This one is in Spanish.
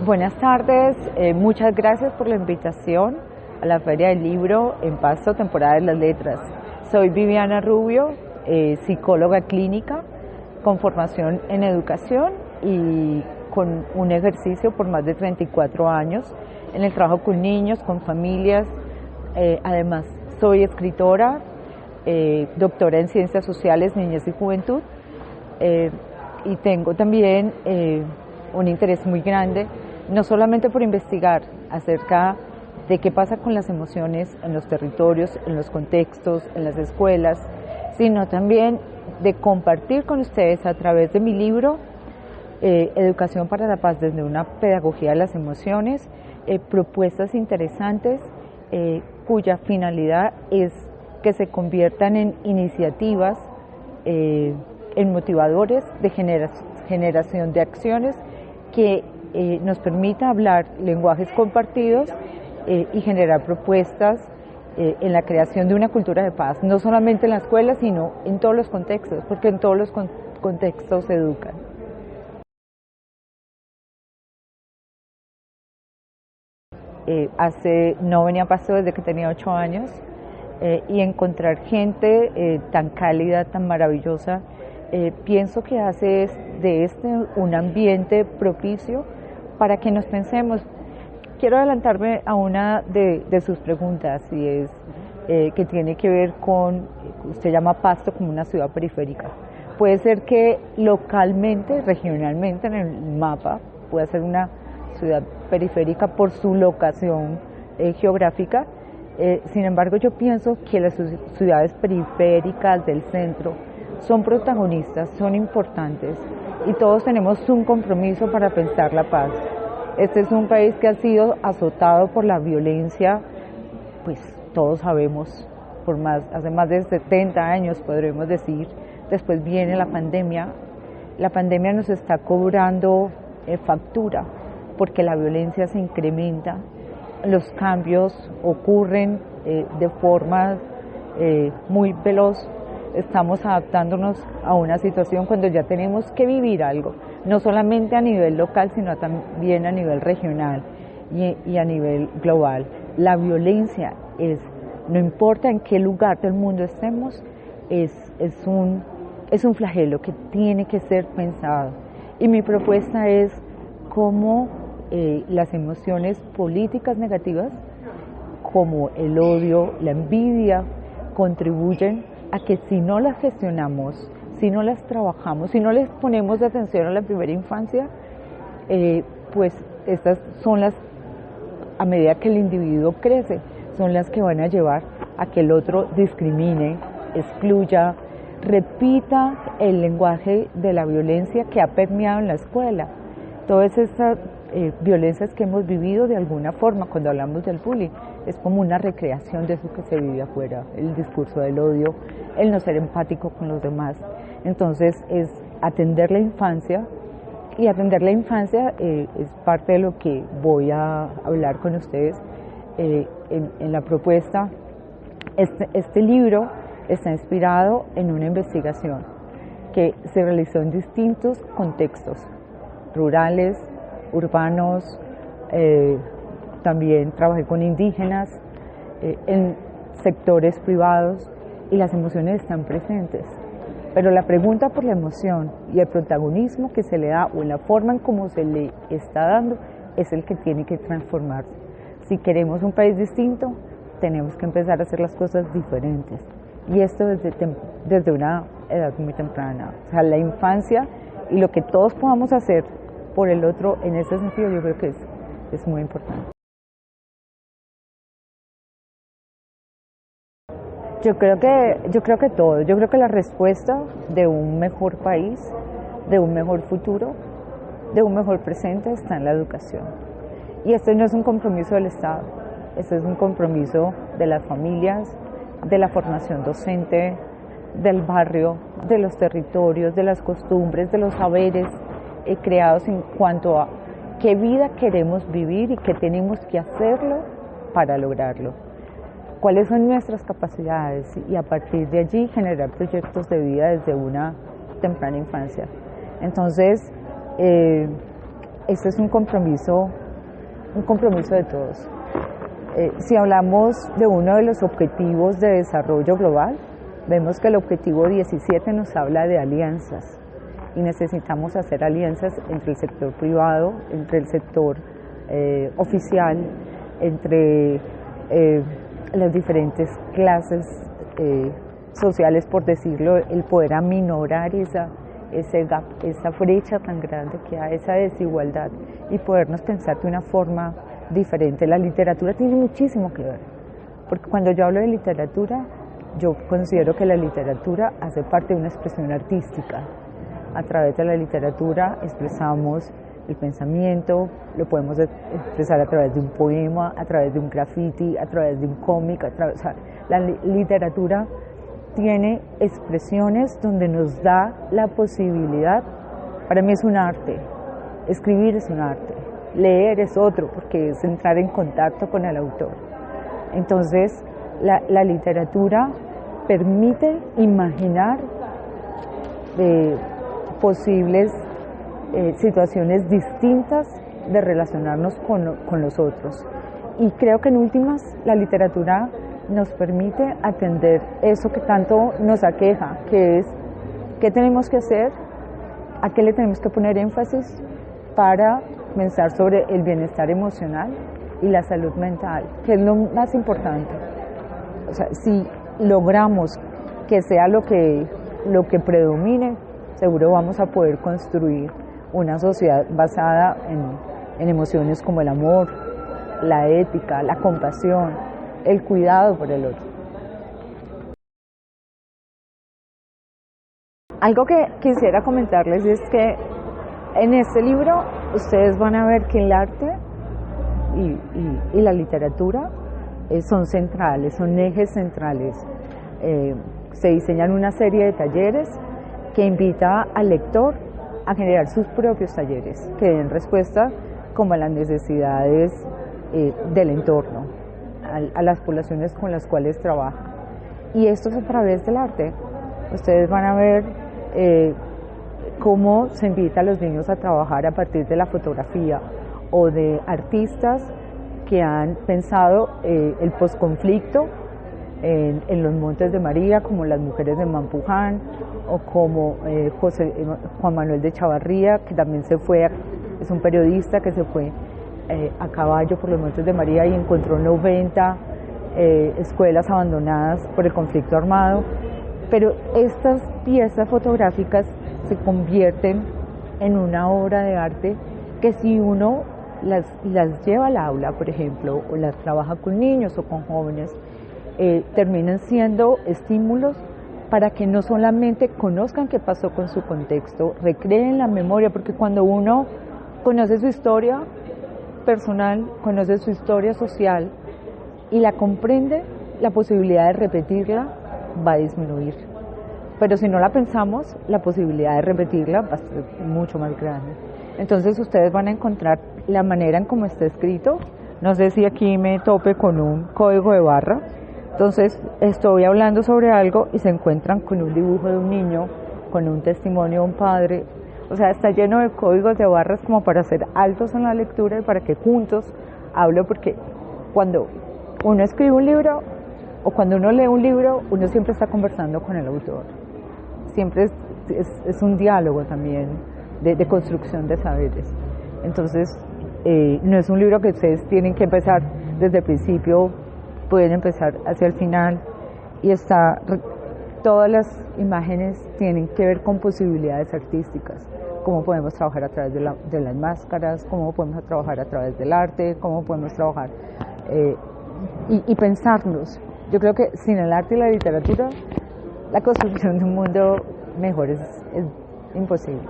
Buenas tardes, muchas gracias por la invitación a la Feria del Libro en Pasto, temporada de las letras. Soy Viviana Rubio, psicóloga clínica con formación en educación y con un ejercicio por más de 34 años en el trabajo con niños, con familias. Además, soy escritora, doctora en Ciencias Sociales, Niñez y Juventud, y tengo también un interés muy grande, no solamente por investigar acerca de qué pasa con las emociones en los territorios, en los contextos, en las escuelas, sino también de compartir con ustedes a través de mi libro Educación para la Paz desde una pedagogía de las emociones, propuestas interesantes cuya finalidad es que se conviertan en iniciativas, en motivadores de generación de acciones que nos permita hablar lenguajes compartidos y generar propuestas en la creación de una cultura de paz, no solamente en la escuela, sino en todos los contextos, porque en todos los contextos se educan. No venía a Pasto desde que tenía 8 años y encontrar gente tan cálida, tan maravillosa, pienso que hace de este un ambiente propicio para que nos pensemos. Quiero adelantarme a una de sus preguntas, y es que tiene que ver con, usted llama Pasto como una ciudad periférica. Puede ser que localmente, regionalmente en el mapa, pueda ser una ciudad periférica por su locación geográfica. Sin embargo, yo pienso que las ciudades periféricas del centro son protagonistas, son importantes, y todos tenemos un compromiso para pensar la paz. Este es un país que ha sido azotado por la violencia, pues todos sabemos, hace más de 70 años podremos decir. Después viene la pandemia. La pandemia nos está cobrando factura, porque la violencia se incrementa, los cambios ocurren de forma muy veloz. Estamos adaptándonos a una situación cuando ya tenemos que vivir algo, no solamente a nivel local, sino también a nivel regional y a nivel global. La violencia no importa en qué lugar del mundo estemos, es un flagelo que tiene que ser pensado. Y mi propuesta es cómo las emociones políticas negativas, como el odio, la envidia, contribuyen a que si no las gestionamos, si no las trabajamos, si no les ponemos atención a la primera infancia, pues estas son a medida que el individuo crece, son las que van a llevar a que el otro discrimine, excluya, repita el lenguaje de la violencia que ha permeado en la escuela. Todas estas violencias que hemos vivido de alguna forma, cuando hablamos del bullying, es como una recreación de eso que se vive afuera, el discurso del odio, el no ser empático con los demás. Entonces es atender la infancia, y atender la infancia es parte de lo que voy a hablar con ustedes en la propuesta. Este libro está inspirado en una investigación que se realizó en distintos contextos, rurales, urbanos, también trabajé con indígenas, en sectores privados, y las emociones están presentes. Pero la pregunta por la emoción y el protagonismo que se le da, o en la forma en cómo se le está dando, es el que tiene que transformarse. Si queremos un país distinto, tenemos que empezar a hacer las cosas diferentes. Y esto desde una edad muy temprana. O sea, la infancia y lo que todos podamos hacer por el otro en ese sentido, yo creo que es muy importante. Yo creo que todo. Yo creo que la respuesta de un mejor país, de un mejor futuro, de un mejor presente está en la educación. Y este no es un compromiso del Estado, este es un compromiso de las familias, de la formación docente, del barrio, de los territorios, de las costumbres, de los saberes creados en cuanto a qué vida queremos vivir y qué tenemos que hacerlo para lograrlo. Cuáles son nuestras capacidades, y a partir de allí generar proyectos de vida desde una temprana infancia. Entonces, este es un compromiso de todos. Si hablamos de uno de los objetivos de desarrollo global, vemos que el objetivo 17 nos habla de alianzas y necesitamos hacer alianzas entre el sector privado, entre el sector oficial, entre las diferentes clases sociales, por decirlo, el poder aminorar ese gap, esa brecha tan grande que hay, esa desigualdad, y podernos pensar de una forma diferente. La literatura tiene muchísimo que ver, porque cuando yo hablo de literatura, yo considero que la literatura hace parte de una expresión artística. A través de la literatura expresamos el pensamiento, lo podemos expresar a través de un poema, a través de un graffiti, a través de un cómic, o sea, la literatura tiene expresiones donde nos da la posibilidad. Para mí es un arte, escribir es un arte, leer es otro, porque es entrar en contacto con el autor. Entonces, la literatura permite imaginar posibles situaciones distintas de relacionarnos con los otros. Y creo que en últimas la literatura nos permite atender eso que tanto nos aqueja, que es qué tenemos que hacer, a qué le tenemos que poner énfasis para pensar sobre el bienestar emocional y la salud mental, que es lo más importante. O sea, si logramos que sea lo que predomine, seguro vamos a poder construir una sociedad basada en emociones como el amor, la ética, la compasión, el cuidado por el otro. Algo que quisiera comentarles es que en este libro ustedes van a ver que el arte y la literatura son centrales, son ejes centrales. Se diseñan una serie de talleres que invita al lector a generar sus propios talleres que den respuesta como a las necesidades del entorno, a las poblaciones con las cuales trabaja. Y esto es a través del arte. Ustedes van a ver cómo se invita a los niños a trabajar a partir de la fotografía o de artistas que han pensado el posconflicto en los Montes de María, como las mujeres de Mampuján, o como Juan Manuel de Chavarría, que también es un periodista que se fue a caballo por los Montes de María y encontró 90 escuelas abandonadas por el conflicto armado. Pero estas piezas fotográficas se convierten en una obra de arte que, si uno las lleva al aula, por ejemplo, o las trabaja con niños o con jóvenes, terminan siendo estímulos para que no solamente conozcan qué pasó con su contexto, recreen la memoria, porque cuando uno conoce su historia personal, conoce su historia social y la comprende, la posibilidad de repetirla va a disminuir. Pero si no la pensamos, la posibilidad de repetirla va a ser mucho más grande. Entonces ustedes van a encontrar la manera en cómo está escrito. No sé si aquí me tope con un código de barra. Entonces estoy hablando sobre algo y se encuentran con un dibujo de un niño, con un testimonio de un padre. O sea, está lleno de códigos de barras como para hacer altos en la lectura y para que juntos hablo, porque cuando uno escribe un libro o cuando uno lee un libro, uno siempre está conversando con el autor. Siempre es un diálogo también de construcción de saberes. Entonces, no es un libro que ustedes tienen que empezar desde el principio, pueden empezar hacia el final, y todas las imágenes tienen que ver con posibilidades artísticas, cómo podemos trabajar a través de las máscaras, cómo podemos trabajar a través del arte, cómo podemos trabajar y pensarnos. Yo creo que sin el arte y la literatura, la construcción de un mundo mejor es imposible.